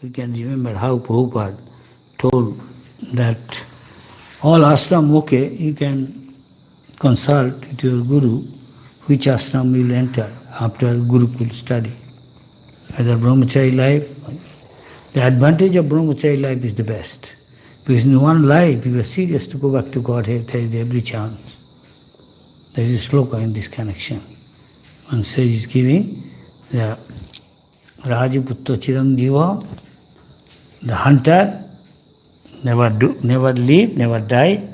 we can remember how Prabhupada told that all ashram okay, you can consult with your guru which ashram you will enter after Gurukul study. Whether brahmachari life, the advantage of brahmachari life is the best. Because in one life, if you are serious to go back to Godhead, there is every chance. There is a sloka in this connection. One sage is giving the Rajaputta Chiranjiva, the hunter, never live, never die,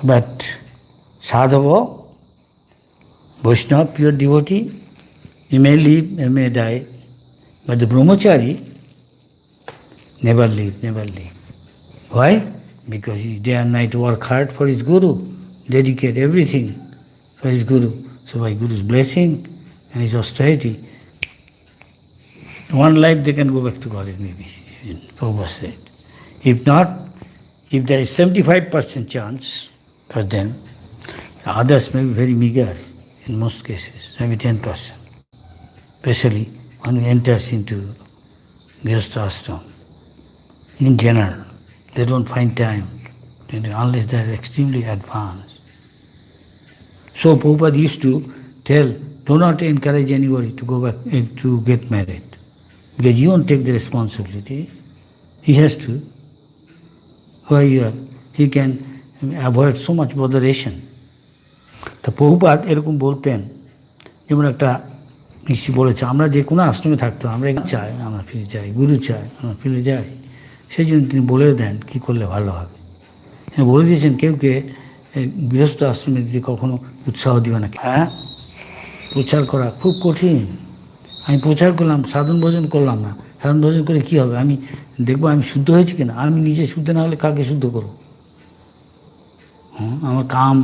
but Sadhava, Vaishnava, pure devotee, he may live, he may die, but the brahmachari never live, never live. Why? Because he day and night work hard for his guru, dedicate everything for his guru. So by guru's blessing and his austerity, one life they can go back to God, maybe, Prabhupada said. If not, if there is 75% chance for them, others may be very meager in most cases, maybe 10%. Especially when he enters into Grihastha ashram. In general, they don't find time unless they are extremely advanced. So Prabhupada used to tell, do not encourage anybody to go back to get married. Because you won't take the responsibility. He has to. Why you are? He can avoid so much botheration. তো প্রভুপাদ এরকম বলতেন, যেমন একটা ঋষি বলেছে, আমরা যে কোনো আশ্রমে থাকতো, আমরা চাই আমরা ফিরে যাই, গুরু চাই আমরা ফিরে যাই। সেই জন্য তিনি বলে দেন কী করলে ভালো হবে। তিনি বলে দিয়েছেন কেউকে গৃহস্থ আশ্রমে যদি কখনো উৎসাহ দিবে না। হ্যাঁ, প্রচার করা খুব কঠিন। আমি প্রচার করলাম, সাধন ভোজন করলাম না, সাধন ভোজন করে কী হবে? আমি দেখবো আমি শুদ্ধ হয়েছি কিনা। আমি নিজে শুদ্ধ না হলে কাকে শুদ্ধ করবো? আমার কাম,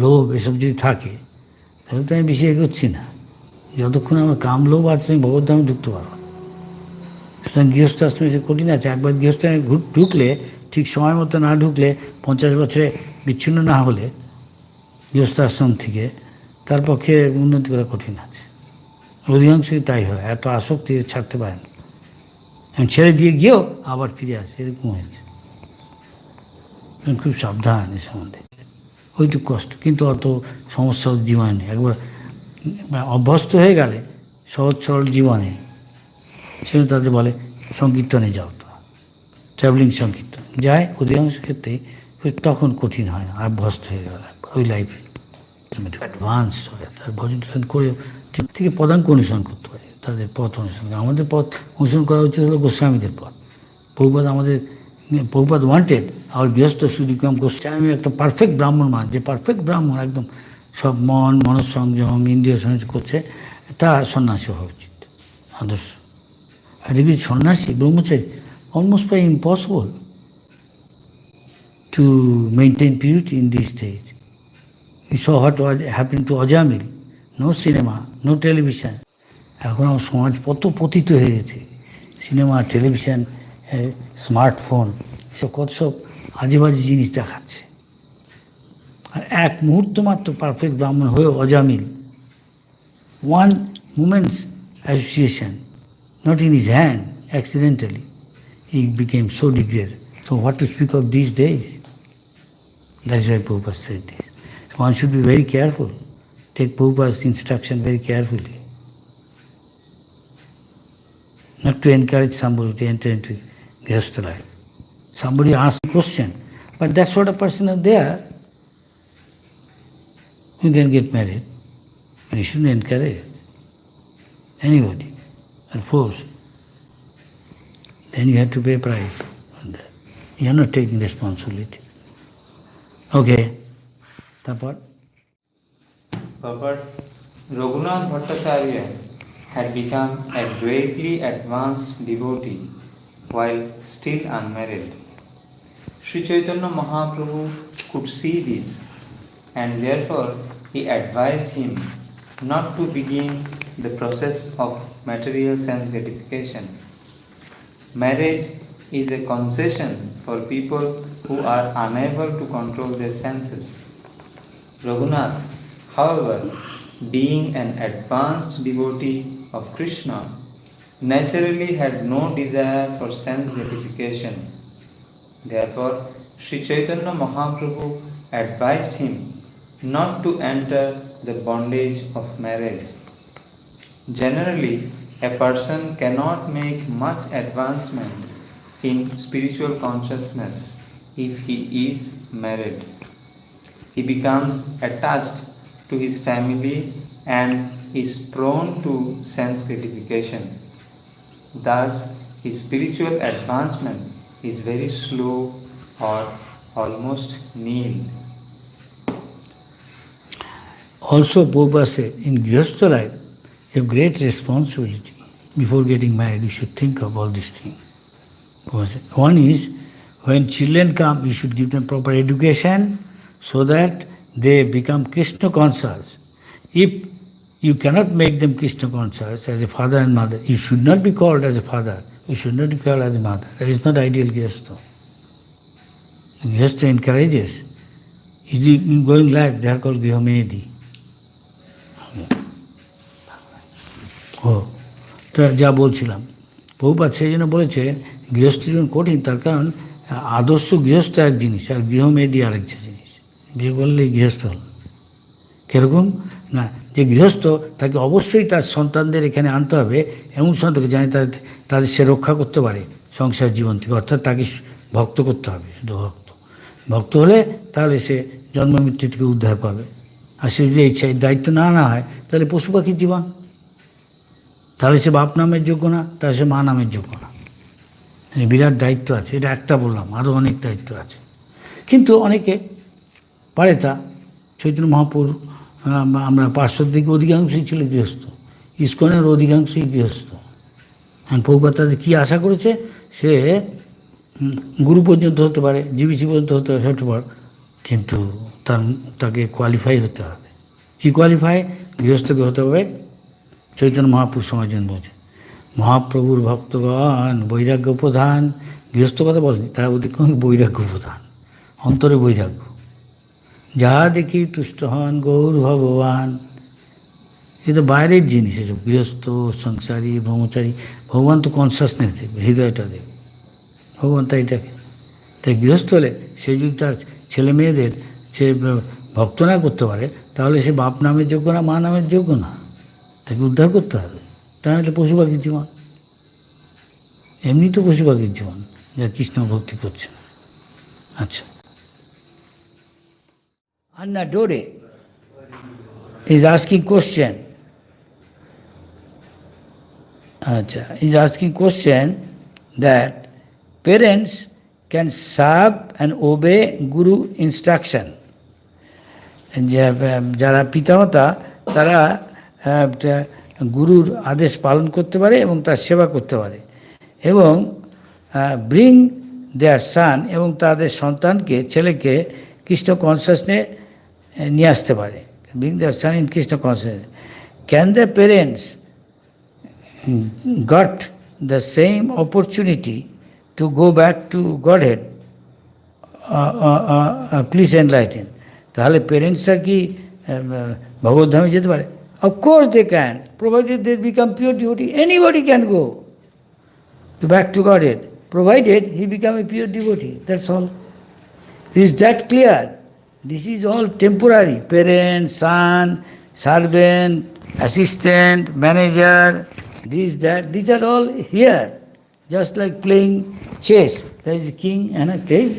লোভ এসব যদি থাকে তাহলে তো আমি বেশি এগোচ্ছি না। যতক্ষণ আমার কাম, লোভ আছে আমি ভগবদ্ধামে ঢুকতে পারবো। সুতরাং গৃহস্থ আশ্রমে এসে কঠিন আছে। একবার গৃহস্থাশ্রমে ঢুকলে, ঠিক সময় মতো না ঢুকলে, 50 বছরে বিচ্ছিন্ন না হলে গৃহস্থ আশ্রম থেকে, তার পক্ষে উন্নতি করা কঠিন আছে। অধিকাংশই তাই হয়, এত আসক্তি ছাড়তে পারে না। আমি ছেড়ে দিয়ে গিয়েও আবার ফিরে আসে, এরকম হয়েছে। খুব সাবধান এ সম্বন্ধে। ওইটুকু কষ্ট, কিন্তু অত সমস্যা জীবনে নেই। একবার অভ্যস্ত হয়ে গেলে সহজ সরল জীবনে, সেজন্য তাদের বলে সংকীর্তনে যাও, তো ট্রাভেলিং সংকীর্তন যায়। অধিকাংশ ক্ষেত্রে তখন কঠিন হয় না, অভ্যস্ত হয়ে গেল ওই লাইফে, অ্যাডভান্সড হয়। তার ভজন টজন করে ঠিক থেকে পদাঙ্ক অনুসরণ করতে পারে, তাদের পথ অনুসরণ। আমাদের পথ অনুসরণ করা উচিত হলো গোস্বামীদের পথ। প্রভুপাদ ওয়ান্টেড আর গৃহস্থ শুড বিকাম গোস্বামী, একটা পারফেক্ট ব্রাহ্মণ মান, যে পারফেক্ট ব্রাহ্মণ, একদম সব মনঃসংযম, ইন্দ্রিয় সংযম করছে, তা সন্ন্যাসী হওয়া উচিত আদর্শ। আর যদি সন্ন্যাসী ব্রহ্মচারী, অলমোস্ট প্রায় impossible to maintain purity in these days. We saw what happened to Ajamil. No cinema, no television. এখন আমার সমাজ কত পতিত হয়ে গেছে। সিনেমা, টেলিভিশন, স্মার্টফোন, এসব কত সব আজে বাজে জিনিস দেখাচ্ছে। আর এক মুহূর্ত মাত্র পারফেক্ট ব্রাহ্মণ হয়েও Ajamil, one moment's association, not in his hand, accidentally, he became so degraded. So what to speak of these days? That's why Prabhupada said this. So one should be very careful. Take Prabhupada's instruction very carefully. Not to encourage somebody to enter into Grihastha life. Somebody asks a question, but that sort of person are there who can get married. And you shouldn't encourage anybody and force. Then you have to pay price on that. You are not taking responsibility. Okay. তারপর Raghunath Bhattacharya had become a greatly advanced devotee while still unmarried. Sri Chaitanya Mahaprabhu could see this, and therefore he advised him not to begin the process of material sense gratification. Marriage is a concession for people who are unable to control their senses. Raghunath, however, being an advanced devotee of Krishna, naturally had no desire for sense gratification. Therefore, Sri Chaitanya Mahaprabhu advised him not to enter the bondage of marriage. Generally, a person cannot make much advancement in spiritual consciousness if he is married. He becomes attached to his family and is prone to sense gratification. Thus, his spiritual advancement is very slow or almost nil. Also, Prabhupada said, in Grihastha life, you have great responsibility. Before getting married, you should think of all these things. One is, when children come, you should give them proper education so that they become Krishna conscious. If you cannot make them Krishna conscious as a father and mother, you should not be called as a father, you should not be called as a mother. That is not ideal Grihastha. Grihastha encourages. Is the going life, they are called Grihamedi. ও তো যা বলছিলাম, প্রভুপাদ সেই জন্য বলেছে গৃহস্থ জীবন কঠিন, তার কারণ আদর্শ গৃহস্থ এক জিনিস আর গৃহমেদি আরেক জিনিস। বিয়ে করলে গৃহস্থ হল কীরকম না, যে গৃহস্থ তাকে অবশ্যই তার সন্তানদের এখানে আনতে হবে, এমন সন্তানকে জানি তাদের সে রক্ষা করতে পারে সংসার জীবন থেকে, অর্থাৎ তাকে ভক্ত করতে হবে, শুধু ভক্ত হলে তাহলে সে জন্ম মৃত্যু থেকে উদ্ধার পাবে। আর সে যদি এই দায়িত্ব না হয় তাহলে পশু পাখির জীবন, তাহলে সে বাপ নামের যোগ্য না, তাহলে সে মা নামের যোগ্য না। বিরাট দায়িত্ব আছে, এটা একটা বললাম, আরও অনেক দায়িত্ব আছে। কিন্তু অনেকে পারে তা। চৈতন্য মহাপ্রভু আমরা পার্শ্বর দিকে অধিকাংশই ছিল গৃহস্থ, ইস্কনের অধিকাংশই গৃহস্থ। প্রভুপাদ তাদের কী আশা করেছে, সে গুরু পর্যন্ত হতে পারে, জিবিসি পর্যন্ত হতে পারে, কিন্তু তাকে কোয়ালিফাই হতে হবে। কী কোয়ালিফাই? গৃহস্থকে হতে হবে চৈতন্য মহাপুরুষ সমাজন বোঝে। মহাপ্রভুর ভক্তগণ বৈরাগ্য প্রধান, গৃহস্থ কথা বলেনি, তারা অধিকাংশ বৈরাগ্য প্রধান, অন্তরে বৈরাগ্য। যাহা দেখি তুষ্ট হন গৌর ভগবান। এ তো বাইরের জিনিস, এসব গৃহস্থ সংসারী ব্রহ্মচারী। ভগবান তো কনসাসনেস দেখবে, হৃদয়টা দেখবে ভগবান, তাই দেখে। তাই গৃহস্থ হলে সে যদি তার ছেলে মেয়েদের সে ভক্ত না করতে পারে, তাহলে সে বাপ নামের যোগ্য না, মা নামের যোগ্য না, তাকে উদ্ধার করতে হবে। তাহলে পশু পাখির জীবন, এমনি তো পশু পাখির জীবন যা কৃষ্ণ ভক্তি করছে। আচ্ছা, Anna Dode is asking question. Acha, is asking question that parents can serve and obey Guru instruction. যারা পিতামাতা তারা গুরুর আদেশ পালন করতে পারে এবং তার সেবা করতে পারে, এবং ব্রিং দেয়ার সান, এবং তাদের সন্তানকে ছেলেকে কৃষ্ণ কনসাসনে নিয়ে আসতে পারে। Bring their son in Krishna consciousness. Can the parents got the same opportunity to go back to Godhead? Please enlighten. তাহলে প্যারেন্টসরা কি ভগবদ্ধামে যেতে পারে? Of course they can, provided they become pure devotee. Anybody can go back to Godhead, provided he become a pure devotee. That's all. Is that clear? This is all temporary. Parent, son, servant, assistant, manager, this, that, these are all here. Just like playing chess. There is a king and a queen.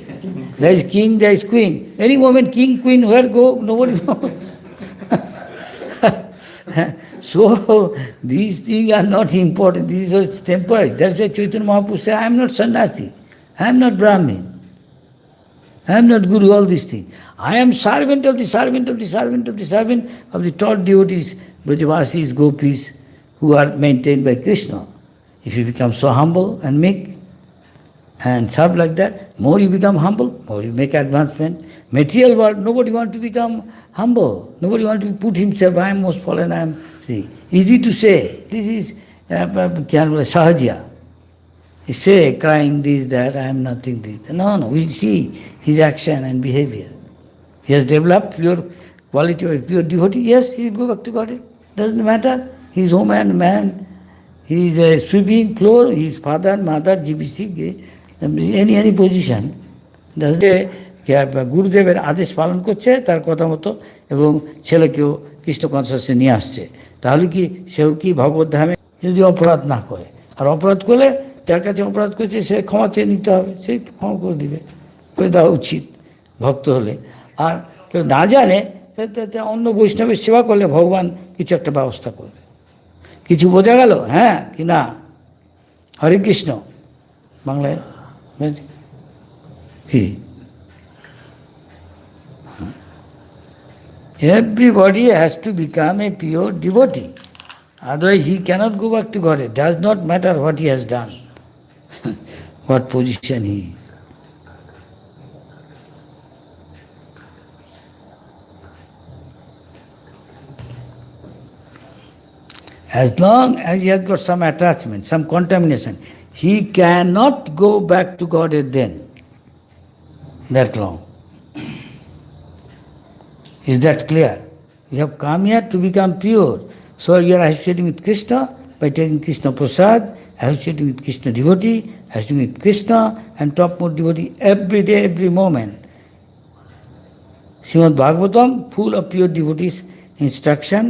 There is king, there is queen. Any moment king, queen, where go, nobody knows. So these things are not important. These were temporary. That's why Chaitanya Mahaprabhu said, I am not sannyasi, I am not Brahmin, I am not Guru, all these things. I am servant of the servant of the servant of the servant of the taught devotees, Brajavasis, Gopis, who are maintained by Krishna. If you become so humble and meek and serve like that, more you become humble, more you make advancement. Material world, nobody wants to become humble. Nobody wants to put himself, I am most fallen, I am, see. Easy to say. This is Sahajya. He say, crying this, that, I am nothing, this. No, we see his action and behavior. He has developed pure quality of a pure devotee. Yes, he will go back to God. Doesn't matter. He is home and man. he is sweeping floor, his father, mother, GBC, any position. যে গুরুদেবের আদেশ পালন করছে তার কথা মতো এবং ছেলেকেও কৃষ্ণ কনসাসে নিয়ে আসছে, তাহলে কি সেও কি ভগবত ধামে যদি অপরাধ না করে? আর অপরাধ করলে যার কাছে অপরাধ করছে সে ক্ষমা চেয়ে নিতে হবে, সেই ক্ষমা করে দিবে, করে দেওয়া উচিত ভক্ত হলে। আর কেউ না জানে অন্য বৈষ্ণবের সেবা করলে ভগবান কিছু একটা ব্যবস্থা করবে। কিছু বোঝা গেল? হ্যাঁ কি না? হরে কৃষ্ণ। বাংলায় কি everybody has to become a pure devotee, otherwise he cannot go back to God. It does not matter what he has done, what position he is. As long as he has got some attachment, some contamination, he cannot go back to God then, that long. Is that clear? You have come here to become pure. So you are associating with Krishna by taking Krishna Prasad, associating with Krishna devotee, associating with Krishna and topmost devotee every day, every moment. Srimad Bhagavatam, full of pure devotees' instruction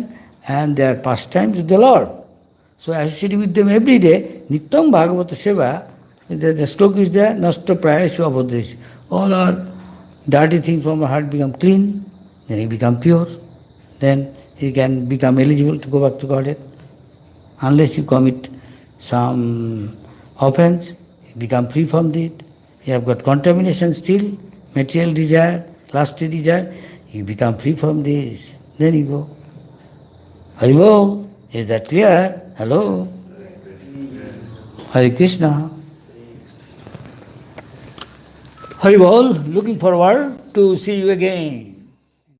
and their pastimes with the Lord. So associating with them every day, Nityam Bhagavata Seva, the sloka is there, Nasta Prayashu Abhodresh. All our dirty things from our heart become clean, then he become pure, then he can become eligible to go back to Godhead. Unless you commit some offense, you become free from it. You have got contamination still, material desire, lusty desire, you become free from this, then you go. Hari Bol, is that clear? Hello? Hare Krishna. Hari Bol, looking forward to see you again.